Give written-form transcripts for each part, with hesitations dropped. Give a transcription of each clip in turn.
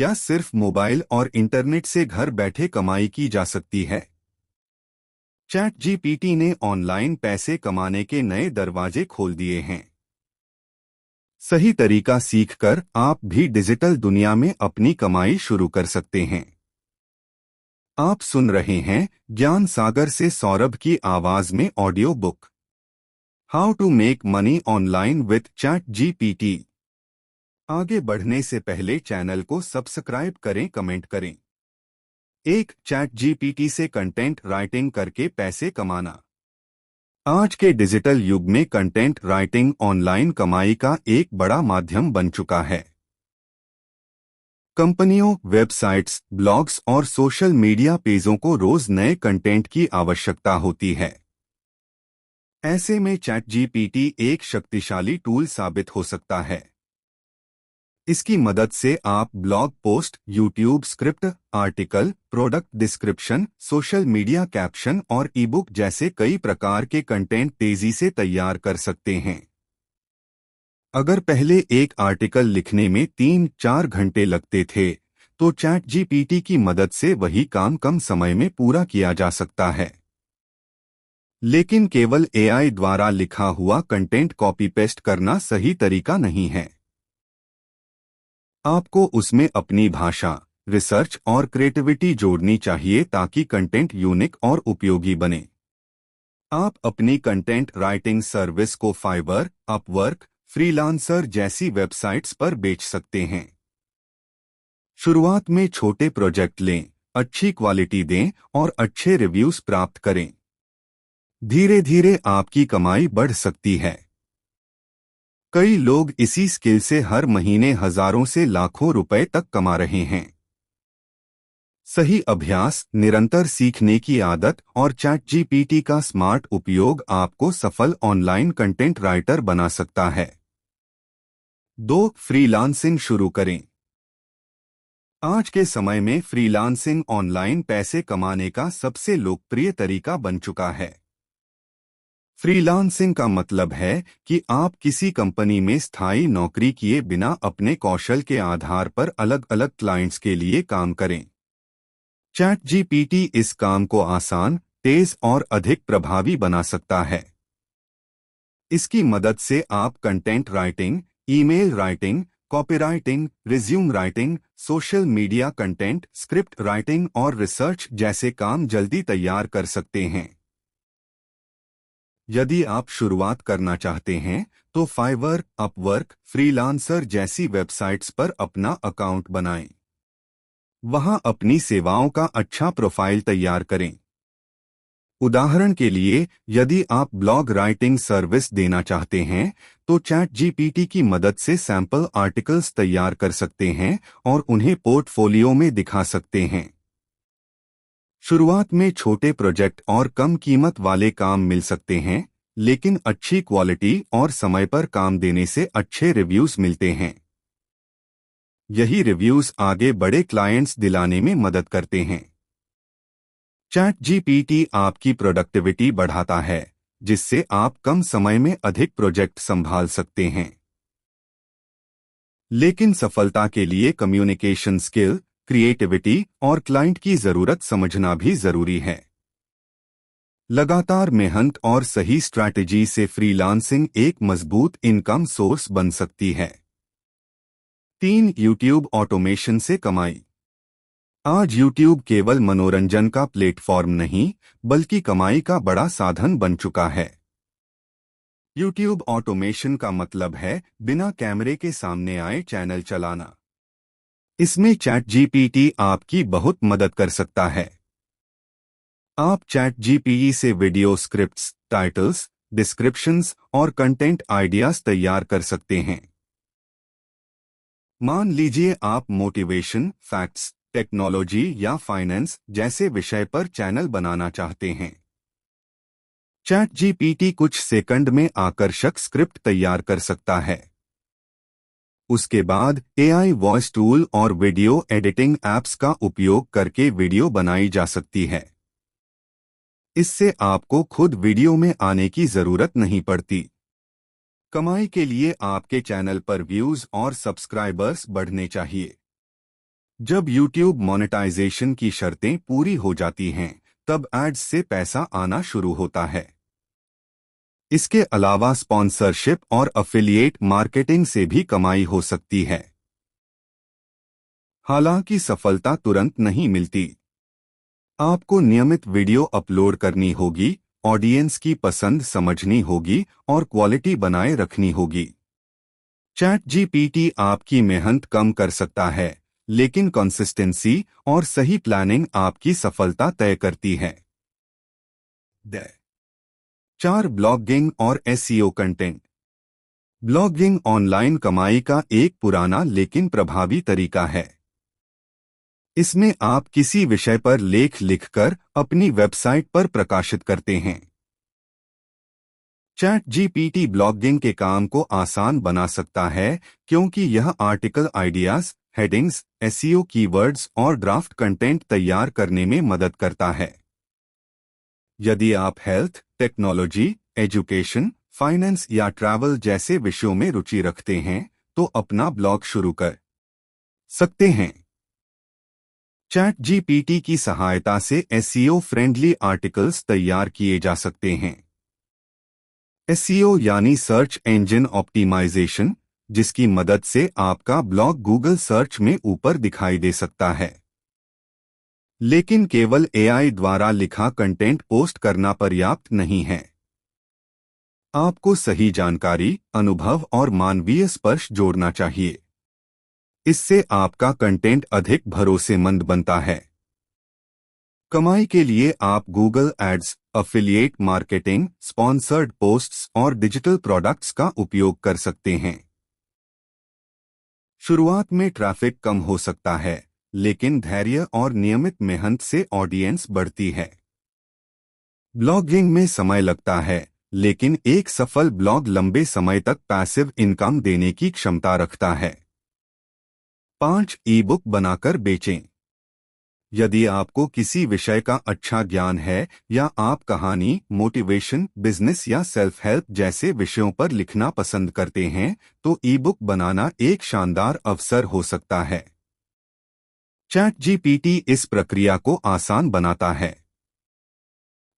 क्या सिर्फ मोबाइल और इंटरनेट से घर बैठे कमाई की जा सकती है? चैट जीपीटी ने ऑनलाइन पैसे कमाने के नए दरवाजे खोल दिए हैं। सही तरीका सीखकर आप भी डिजिटल दुनिया में अपनी कमाई शुरू कर सकते हैं। आप सुन रहे हैं ज्ञान सागर से सौरभ की आवाज में audio book how to make money online with ChatGPT. आगे बढ़ने से पहले चैनल को सब्सक्राइब करें, कमेंट करें। एक, चैट जीपीटी से कंटेंट राइटिंग करके पैसे कमाना। आज के डिजिटल युग में कंटेंट राइटिंग ऑनलाइन कमाई का एक बड़ा माध्यम बन चुका है। कंपनियों, वेबसाइट्स, ब्लॉग्स और सोशल मीडिया पेजों को रोज नए कंटेंट की आवश्यकता होती है। ऐसे में चैट जीपीटी एक शक्तिशाली टूल साबित हो सकता है। इसकी मदद से आप blog post, YouTube script, article, product description, social media caption और ईबुक जैसे कई प्रकार के कंटेंट तेजी से तैयार कर सकते हैं। अगर पहले एक आर्टिकल लिखने में 3-4 घंटे लगते थे, तो चैट जीपीटी की मदद से वही काम कम समय में पूरा किया जा सकता है। लेकिन केवल एआई द्वारा लिखा हुआ कंटेंट कॉपी पेस्ट करना सही तरीका नहीं है। आपको उसमें अपनी भाषा, रिसर्च और क्रिएटिविटी जोड़नी चाहिए ताकि कंटेंट यूनिक और उपयोगी बने। आप अपनी कंटेंट राइटिंग सर्विस को फाइवर, अपवर्क, फ्रीलांसर जैसी वेबसाइट्स पर बेच सकते हैं। शुरुआत में छोटे प्रोजेक्ट लें, अच्छी क्वालिटी दें और अच्छे रिव्यूज प्राप्त करें। धीरे धीरे आपकी कमाई बढ़ सकती है। कई लोग इसी स्किल से हर महीने हजारों से लाखों रुपए तक कमा रहे हैं। सही अभ्यास, निरंतर सीखने की आदत और चैट जीपीटी का स्मार्ट उपयोग आपको सफल ऑनलाइन कंटेंट राइटर बना सकता है। 2. फ्रीलांसिंग शुरू करें। आज के समय में फ्रीलांसिंग ऑनलाइन पैसे कमाने का सबसे लोकप्रिय तरीका बन चुका है। फ्रीलांसिंग का मतलब है कि आप किसी कंपनी में स्थायी नौकरी किए बिना अपने कौशल के आधार पर अलग अलग क्लाइंट्स के लिए काम करें। चैट जीपीटी इस काम को आसान, तेज और अधिक प्रभावी बना सकता है। इसकी मदद से आप content writing, email writing, copywriting, resume writing, social media content, script writing और रिसर्च जैसे काम जल्दी तैयार कर सकते हैं। यदि आप शुरुआत करना चाहते हैं, तो फाइवर, अपवर्क, फ्रीलांसर जैसी वेबसाइट्स पर अपना अकाउंट बनाएं। वहां अपनी सेवाओं का अच्छा प्रोफाइल तैयार करें। उदाहरण के लिए, यदि आप ब्लॉग राइटिंग सर्विस देना चाहते हैं, तो चैट जीपीटी की मदद से सैंपल आर्टिकल्स तैयार कर सकते हैं और उन्हें पोर्टफोलियो में दिखा सकते हैं। शुरुआत में छोटे प्रोजेक्ट और कम कीमत वाले काम मिल सकते हैं, लेकिन अच्छी क्वालिटी और समय पर काम देने से अच्छे रिव्यूज मिलते हैं। यही रिव्यूज आगे बड़े क्लाइंट्स दिलाने में मदद करते हैं। चैट जीपीटी आपकी प्रोडक्टिविटी बढ़ाता है, जिससे आप कम समय में अधिक प्रोजेक्ट संभाल सकते हैं। लेकिन सफलता के लिए कम्युनिकेशन स्किल, क्रिएटिविटी और क्लाइंट की जरूरत समझना भी जरूरी है। लगातार मेहनत और सही स्ट्रैटेजी से फ्रीलांसिंग एक मजबूत इनकम सोर्स बन सकती है। 3. यूट्यूब ऑटोमेशन से कमाई। आज यूट्यूब केवल मनोरंजन का प्लेटफॉर्म नहीं, बल्कि कमाई का बड़ा साधन बन चुका है। यूट्यूब ऑटोमेशन का मतलब है बिना कैमरे के सामने आए चैनल चलाना। इसमें चैट जीपीटी आपकी बहुत मदद कर सकता है। आप चैट जीपीटी से वीडियो स्क्रिप्ट्स, टाइटल्स, डिस्क्रिप्शंस और कंटेंट आइडियाज तैयार कर सकते हैं। मान लीजिए आप मोटिवेशन, फैक्ट्स, टेक्नोलॉजी या फाइनेंस जैसे विषय पर चैनल बनाना चाहते हैं। चैट जीपीटी कुछ सेकंड में आकर्षक स्क्रिप्ट तैयार कर सकता है। उसके बाद एआई वॉइस टूल और वीडियो एडिटिंग ऐप्स का उपयोग करके वीडियो बनाई जा सकती है। इससे आपको खुद वीडियो में आने की जरूरत नहीं पड़ती। कमाई के लिए आपके चैनल पर व्यूज और सब्सक्राइबर्स बढ़ने चाहिए। जब YouTube मोनेटाइजेशन की शर्तें पूरी हो जाती हैं, तब एड्स से पैसा आना शुरू होता है। इसके अलावा स्पॉन्सरशिप और अफिलिएट मार्केटिंग से भी कमाई हो सकती है। हालांकि सफलता तुरंत नहीं मिलती। आपको नियमित वीडियो अपलोड करनी होगी, ऑडियंस की पसंद समझनी होगी और क्वालिटी बनाए रखनी होगी। चैट जीपीटी आपकी मेहनत कम कर सकता है, लेकिन कंसिस्टेंसी और सही प्लानिंग आपकी सफलता तय करती है। 4 ब्लॉगिंग और एसईओ कंटेंट। ब्लॉगिंग ऑनलाइन कमाई का एक पुराना लेकिन प्रभावी तरीका है। इसमें आप किसी विषय पर लेख लिखकर अपनी वेबसाइट पर प्रकाशित करते हैं। चैट जीपीटी ब्लॉगिंग के काम को आसान बना सकता है, क्योंकि यह article ideas, headings, SEO keywords और ड्राफ्ट कंटेंट तैयार करने में मदद करता है। यदि आप हेल्थ, टेक्नोलॉजी, एजुकेशन, फाइनेंस या ट्रैवल जैसे विषयों में रुचि रखते हैं, तो अपना ब्लॉग शुरू कर सकते हैं। चैट जीपीटी की सहायता से एसईओ फ्रेंडली आर्टिकल्स तैयार किए जा सकते हैं। एसईओ यानी सर्च इंजन ऑप्टिमाइजेशन, जिसकी मदद से आपका ब्लॉग गूगल सर्च में ऊपर दिखाई दे सकता है। लेकिन केवल एआई द्वारा लिखा कंटेंट पोस्ट करना पर्याप्त नहीं है। आपको सही जानकारी, अनुभव और मानवीय स्पर्श जोड़ना चाहिए। इससे आपका कंटेंट अधिक भरोसेमंद बनता है। कमाई के लिए आप Google ads, affiliate marketing, sponsored posts और डिजिटल प्रोडक्ट्स का उपयोग कर सकते हैं। शुरुआत में ट्रैफिक कम हो सकता है, लेकिन धैर्य और नियमित मेहनत से ऑडियंस बढ़ती है। ब्लॉगिंग में समय लगता है, लेकिन एक सफल ब्लॉग लंबे समय तक पैसिव इनकम देने की क्षमता रखता है। 5 ई बुक बनाकर बेचें। यदि आपको किसी विषय का अच्छा ज्ञान है या आप कहानी, मोटिवेशन, बिजनेस या सेल्फ हेल्प जैसे विषयों पर लिखना पसंद करते हैं, तो ई बुक बनाना एक शानदार अवसर हो सकता है। चैट जीपीटी इस प्रक्रिया को आसान बनाता है।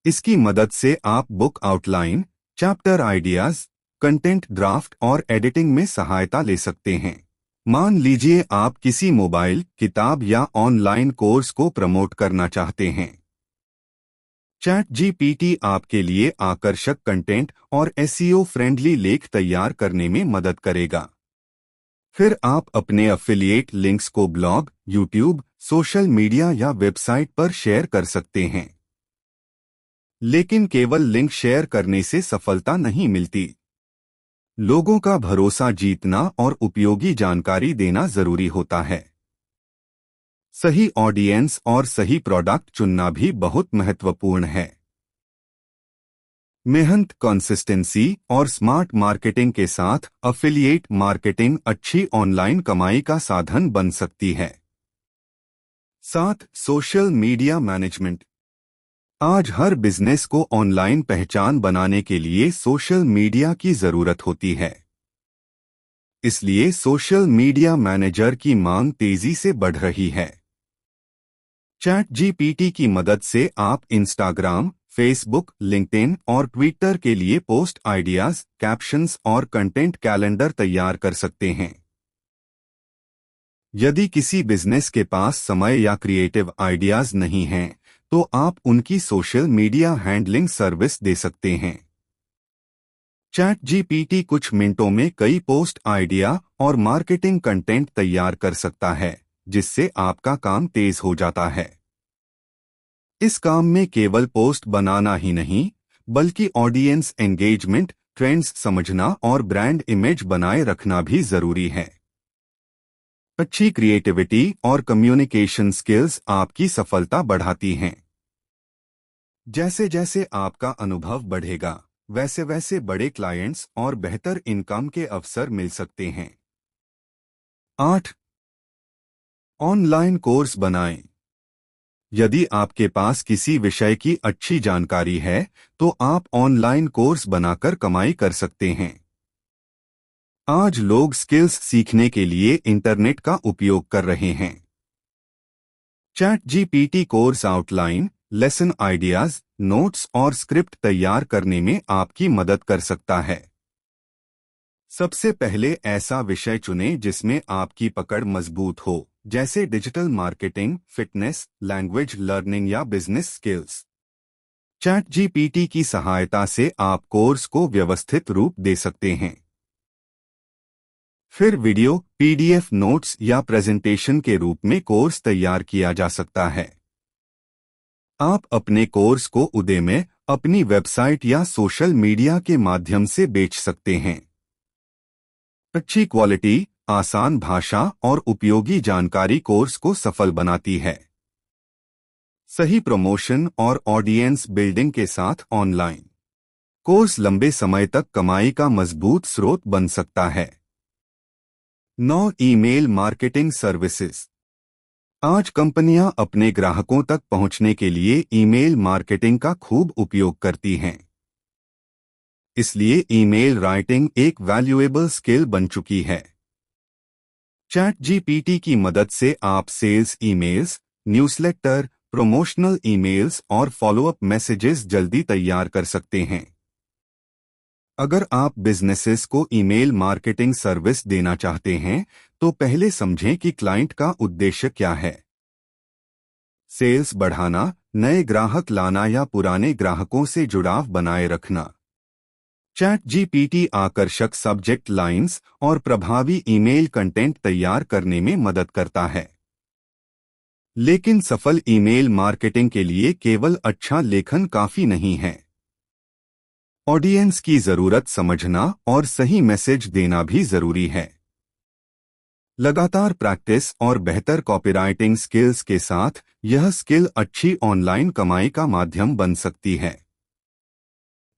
इसकी मदद से आप book outline, chapter ideas, content draft और एडिटिंग में सहायता ले सकते हैं। मान लीजिए आप किसी मोबाइल, किताब या ऑनलाइन कोर्स को प्रमोट करना चाहते हैं। चैट जीपीटी आपके लिए आकर्षक कंटेंट और एसईओ फ्रेंडली लेख तैयार करने में मदद करेगा। फिर आप अपने अफिलिएट लिंक्स को ब्लॉग, यूट्यूब, सोशल मीडिया या वेबसाइट पर शेयर कर सकते हैं। लेकिन केवल लिंक शेयर करने से सफलता नहीं मिलती। लोगों का भरोसा जीतना और उपयोगी जानकारी देना जरूरी होता है। सही ऑडियंस और सही प्रोडक्ट चुनना भी बहुत महत्वपूर्ण है। मेहनत, कंसिस्टेंसी और स्मार्ट मार्केटिंग के साथ अफिलिएट मार्केटिंग अच्छी ऑनलाइन कमाई का साधन बन सकती है। 7 सोशल मीडिया मैनेजमेंट। आज हर बिजनेस को ऑनलाइन पहचान बनाने के लिए सोशल मीडिया की जरूरत होती है। इसलिए सोशल मीडिया मैनेजर की मांग तेजी से बढ़ रही है। चैट जीपीटी की मदद से आप इंस्टाग्राम, फेसबुक, लिंक्डइन और ट्विटर के लिए पोस्ट आइडियाज, कैप्शंस और कंटेंट कैलेंडर तैयार कर सकते हैं। यदि किसी बिजनेस के पास समय या क्रिएटिव आइडियाज नहीं हैं, तो आप उनकी सोशल मीडिया हैंडलिंग सर्विस दे सकते हैं। चैट जीपीटी कुछ मिनटों में कई पोस्ट आइडिया और मार्केटिंग कंटेंट तैयार कर सकता है, जिससे आपका काम तेज हो जाता है। इस काम में केवल पोस्ट बनाना ही नहीं, बल्कि ऑडियंस एंगेजमेंट, ट्रेंड्स समझना और ब्रांड इमेज बनाए रखना भी जरूरी है। अच्छी क्रिएटिविटी और कम्युनिकेशन स्किल्स आपकी सफलता बढ़ाती हैं। जैसे जैसे आपका अनुभव बढ़ेगा, वैसे वैसे बड़े क्लाइंट्स और बेहतर इनकम के अवसर मिल सकते हैं। 8 ऑनलाइन कोर्स बनाएं। यदि आपके पास किसी विषय की अच्छी जानकारी है, तो आप ऑनलाइन कोर्स बनाकर कमाई कर सकते हैं। आज लोग स्किल्स सीखने के लिए इंटरनेट का उपयोग कर रहे हैं। Chat GPT course outline, lesson ideas, notes और स्क्रिप्ट तैयार करने में आपकी मदद कर सकता है। सबसे पहले ऐसा विषय चुनें जिसमें आपकी पकड़ मजबूत हो, जैसे digital marketing, fitness, language learning या बिजनेस स्किल्स। चैट जीपीटी की सहायता से आप कोर्स को व्यवस्थित रूप दे सकते हैं। फिर वीडियो, पीडीएफ नोट्स या प्रेजेंटेशन के रूप में कोर्स तैयार किया जा सकता है। आप अपने कोर्स को उदयमे, अपनी वेबसाइट या सोशल मीडिया के माध्यम से बेच सकते हैं। अच्छी क्वालिटी, आसान भाषा और उपयोगी जानकारी कोर्स को सफल बनाती है। सही प्रमोशन और ऑडियंस बिल्डिंग के साथ ऑनलाइन कोर्स लंबे समय तक कमाई का मजबूत स्रोत बन सकता है। 9 ईमेल मार्केटिंग सर्विसेज। आज कंपनियां अपने ग्राहकों तक पहुंचने के लिए ईमेल मार्केटिंग का खूब उपयोग करती हैं। इसलिए ईमेल राइटिंग एक वैल्यूएबल स्किल बन चुकी है। चैट जीपीटी की मदद से आप sales emails, newsletter, promotional emails और फॉलोअप मैसेजेस जल्दी तैयार कर सकते हैं। अगर आप बिजनेसेस को ईमेल मार्केटिंग सर्विस देना चाहते हैं, तो पहले समझें कि क्लाइंट का उद्देश्य क्या है। सेल्स बढ़ाना, नए ग्राहक लाना या पुराने ग्राहकों से जुड़ाव बनाए रखना। चैट जीपीटी आकर्षक सब्जेक्ट लाइंस और प्रभावी ईमेल कंटेंट तैयार करने में मदद करता है। लेकिन सफल ईमेल मार्केटिंग के लिए केवल अच्छा लेखन काफी नहीं है। ऑडियंस की जरूरत समझना और सही मैसेज देना भी जरूरी है। लगातार प्रैक्टिस और बेहतर कॉपीराइटिंग स्किल्स के साथ यह स्किल अच्छी ऑनलाइन कमाई का माध्यम बन सकती है।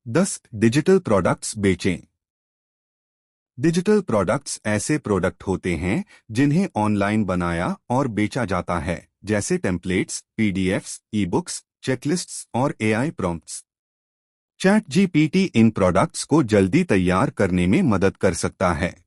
10 डिजिटल प्रोडक्ट्स बेचें। डिजिटल प्रोडक्ट्स ऐसे प्रोडक्ट होते हैं जिन्हें ऑनलाइन बनाया और बेचा जाता है, जैसे templates, PDFs, e books, checklists और एआई प्रॉम्प्ट्स। चैट जीपीटी इन प्रोडक्ट्स को जल्दी तैयार करने में मदद कर सकता है।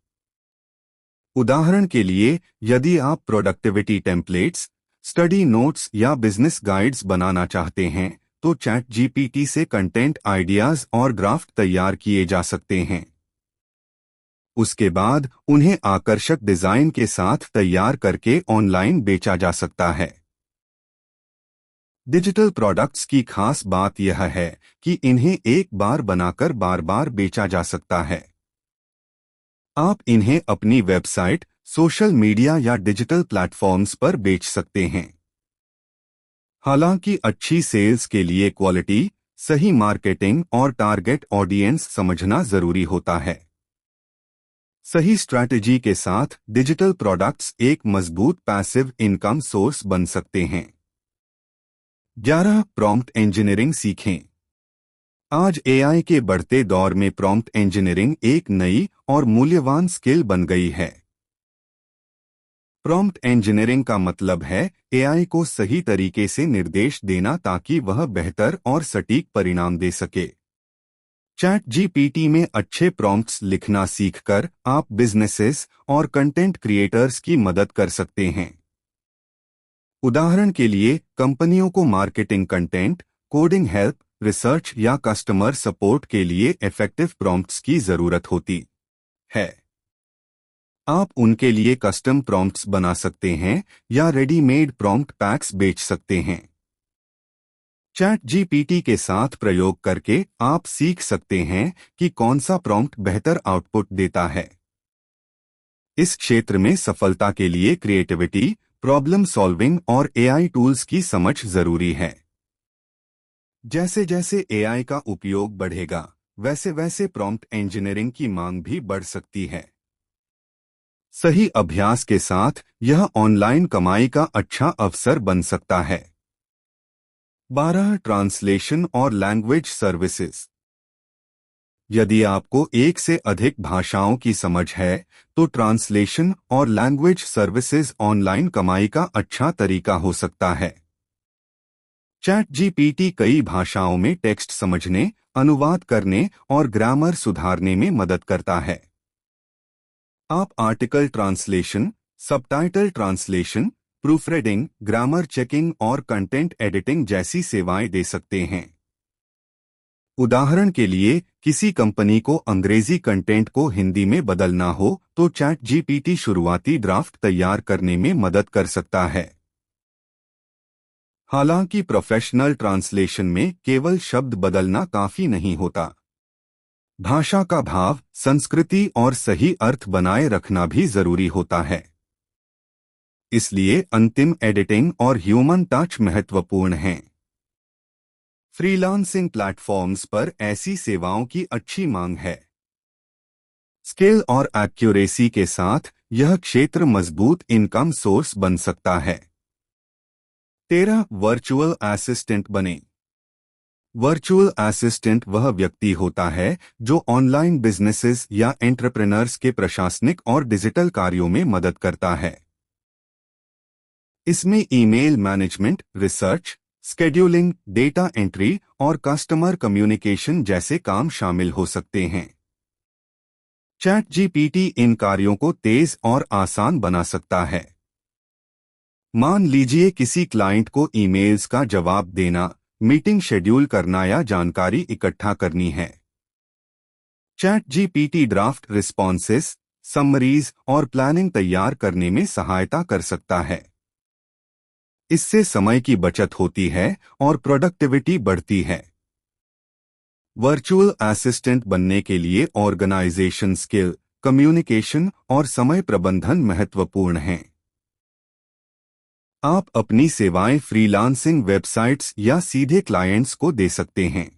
उदाहरण के लिए, यदि आप प्रोडक्टिविटी टेम्पलेट्स, स्टडी नोट्स या बिजनेस गाइड्स बनाना चाहते हैं, तो चैट जीपीटी से कंटेंट आइडियाज और ड्राफ्ट तैयार किए जा सकते हैं। उसके बाद उन्हें आकर्षक डिजाइन के साथ तैयार करके ऑनलाइन बेचा जा सकता है। डिजिटल प्रोडक्ट्स की खास बात यह है कि इन्हें एक बार बनाकर बार बार बेचा जा सकता है। आप इन्हें अपनी वेबसाइट, सोशल मीडिया या डिजिटल प्लेटफॉर्म्स पर बेच सकते हैं। हालांकि अच्छी सेल्स के लिए क्वालिटी, सही मार्केटिंग और टारगेट ऑडियंस समझना जरूरी होता है। सही स्ट्रैटेजी के साथ डिजिटल प्रोडक्ट्स एक मजबूत पैसिव इनकम सोर्स बन सकते हैं। 11 प्रॉम्प्ट इंजीनियरिंग सीखें। आज एआई के बढ़ते दौर में प्रॉम्प्ट इंजीनियरिंग एक नई और मूल्यवान स्किल बन गई है। प्रॉम्प्ट इंजीनियरिंग का मतलब है एआई को सही तरीके से निर्देश देना ताकि वह बेहतर और सटीक परिणाम दे सके। चैट जीपीटी में अच्छे प्रॉम्प्ट्स लिखना सीखकर आप बिजनेसेस और कंटेंट क्रिएटर्स की मदद कर सकते हैं। उदाहरण के लिए, कंपनियों को marketing content, coding help, research या कस्टमर सपोर्ट के लिए इफेक्टिव प्रॉम्प्ट्स की जरूरत होती है। आप उनके लिए कस्टम प्रॉम्प्ट्स बना सकते हैं या रेडीमेड प्रॉम्प्ट पैक्स बेच सकते हैं। चैट जीपीटी के साथ प्रयोग करके आप सीख सकते हैं कि कौन सा प्रॉम्प्ट बेहतर आउटपुट देता है। इस क्षेत्र में सफलता के लिए क्रिएटिविटी, प्रॉब्लम सॉल्विंग और एआई टूल्स की समझ जरूरी है। जैसे जैसे एआई का उपयोग बढ़ेगा, वैसे वैसे प्रॉम्प्ट इंजीनियरिंग की मांग भी बढ़ सकती है। सही अभ्यास के साथ यह ऑनलाइन कमाई का अच्छा अवसर बन सकता है। 12 ट्रांसलेशन और लैंग्वेज सर्विसेज। यदि आपको एक से अधिक भाषाओं की समझ है, तो ट्रांसलेशन और लैंग्वेज सर्विसेज ऑनलाइन कमाई का अच्छा तरीका हो सकता है। चैट जीपीटी कई भाषाओं में टेक्स्ट समझने, अनुवाद करने और ग्रामर सुधारने में मदद करता है। आप article translation, subtitle translation, proofreading, grammar checking और कंटेंट एडिटिंग जैसी सेवाएं दे सकते हैं। उदाहरण के लिए, किसी कंपनी को अंग्रेजी कंटेंट को हिंदी में बदलना हो तो चैट जीपीटी शुरुआती ड्राफ्ट तैयार करने में मदद कर सकता है। हालांकि प्रोफेशनल ट्रांसलेशन में केवल शब्द बदलना काफी नहीं होता। भाषा का भाव, संस्कृति और सही अर्थ बनाए रखना भी जरूरी होता है। इसलिए अंतिम एडिटिंग और ह्यूमन टच महत्वपूर्ण हैं। फ्रीलांसिंग प्लेटफॉर्म्स पर ऐसी सेवाओं की अच्छी मांग है। स्किल और एक्यूरेसी के साथ यह क्षेत्र मजबूत इनकम सोर्स बन सकता है। 13. वर्चुअल असिस्टेंट बने। वर्चुअल असिस्टेंट वह व्यक्ति होता है जो ऑनलाइन बिजनेसेस या एंटरप्रेन्योर्स के प्रशासनिक और डिजिटल कार्यों में मदद करता है। इसमें email management, research, scheduling, data entry और कस्टमर कम्युनिकेशन जैसे काम शामिल हो सकते हैं। चैट जीपीटी इन कार्यों को तेज और आसान बना सकता है। मान लीजिए किसी क्लाइंट को ईमेल्स का जवाब देना, मीटिंग शेड्यूल करना या जानकारी इकट्ठा करनी है। Chat GPT draft responses, summaries और प्लानिंग तैयार करने में सहायता कर सकता है। इससे समय की बचत होती है और प्रोडक्टिविटी बढ़ती है। वर्चुअल असिस्टेंट बनने के लिए ऑर्गेनाइजेशन स्किल, कम्युनिकेशन और समय प्रबंधन महत्वपूर्ण हैं। आप अपनी सेवाएं फ्रीलांसिंग वेबसाइट्स या सीधे क्लाइंट्स को दे सकते हैं।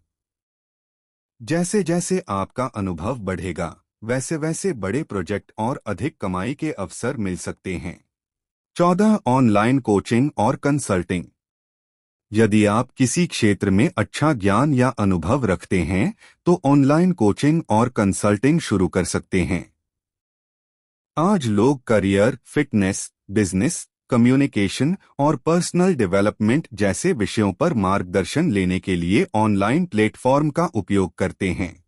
जैसे जैसे आपका अनुभव बढ़ेगा, वैसे वैसे बड़े प्रोजेक्ट और अधिक कमाई के अवसर मिल सकते हैं। 14. ऑनलाइन कोचिंग और कंसल्टिंग। यदि आप किसी क्षेत्र में अच्छा ज्ञान या अनुभव रखते हैं तो ऑनलाइन कोचिंग और कंसल्टिंग शुरू कर सकते हैं। आज लोग करियर, फिटनेस, बिजनेस, कम्युनिकेशन और पर्सनल डेवलपमेंट जैसे विषयों पर मार्गदर्शन लेने के लिए ऑनलाइन प्लेटफॉर्म का उपयोग करते हैं।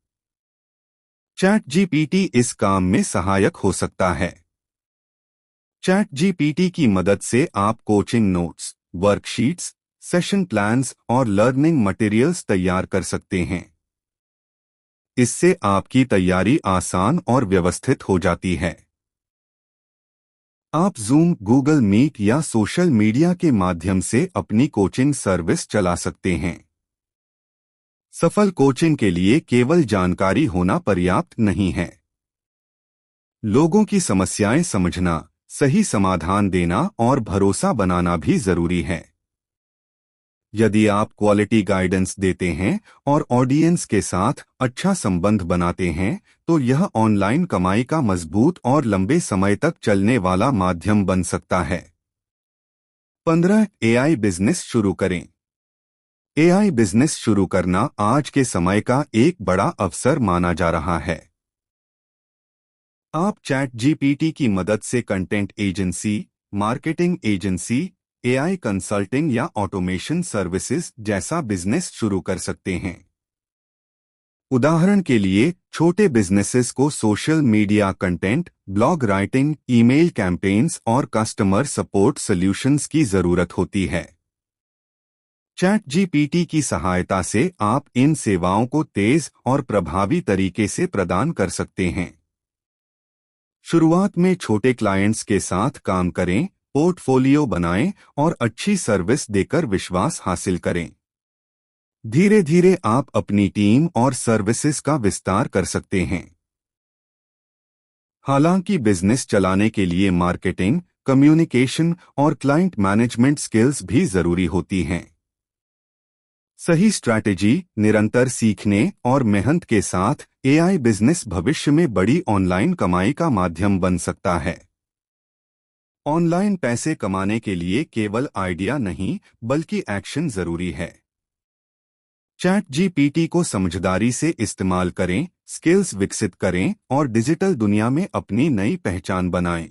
चैट जीपीटी इस काम में सहायक हो सकता है। चैट जीपीटी की मदद से आप coaching notes, worksheets, session plans और लर्निंग मटेरियल्स तैयार कर सकते हैं। इससे आपकी तैयारी आसान और व्यवस्थित हो जाती है। आप जूम, गूगल मीट या सोशल मीडिया के माध्यम से अपनी कोचिंग सर्विस चला सकते हैं। सफल कोचिंग के लिए केवल जानकारी होना पर्याप्त नहीं है। लोगों की समस्याएं समझना, सही समाधान देना और भरोसा बनाना भी जरूरी है। यदि आप क्वालिटी गाइडेंस देते हैं और ऑडियंस के साथ अच्छा संबंध बनाते हैं तो यह ऑनलाइन कमाई का मजबूत और लंबे समय तक चलने वाला माध्यम बन सकता है। 15. एआई बिजनेस शुरू करें। एआई बिजनेस शुरू करना आज के समय का एक बड़ा अवसर माना जा रहा है। आप चैट जीपीटी की मदद से content agency, marketing agency, AI consulting या ऑटोमेशन सर्विसेज जैसा बिजनेस शुरू कर सकते हैं। उदाहरण के लिए, छोटे बिजनेसेस को social media content, blog writing, email campaigns और कस्टमर सपोर्ट सॉल्यूशंस की जरूरत होती है। चैट जीपीटी की सहायता से आप इन सेवाओं को तेज और प्रभावी तरीके से प्रदान कर सकते हैं। शुरुआत में छोटे क्लाइंट्स के साथ काम करें, पोर्टफोलियो बनाएं और अच्छी सर्विस देकर विश्वास हासिल करें। धीरे धीरे आप अपनी टीम और सर्विसेज का विस्तार कर सकते हैं। हालांकि बिजनेस चलाने के लिए मार्केटिंग, कम्युनिकेशन और क्लाइंट मैनेजमेंट स्किल्स भी जरूरी होती हैं। सही स्ट्रैटेजी, निरंतर सीखने और मेहनत के साथ एआई बिजनेस भविष्य में बड़ी ऑनलाइन कमाई का माध्यम बन सकता है। ऑनलाइन पैसे कमाने के लिए केवल आइडिया नहीं बल्कि एक्शन जरूरी है। चैट जीपीटी को समझदारी से इस्तेमाल करें, स्किल्स विकसित करें और डिजिटल दुनिया में अपनी नई पहचान बनाएं।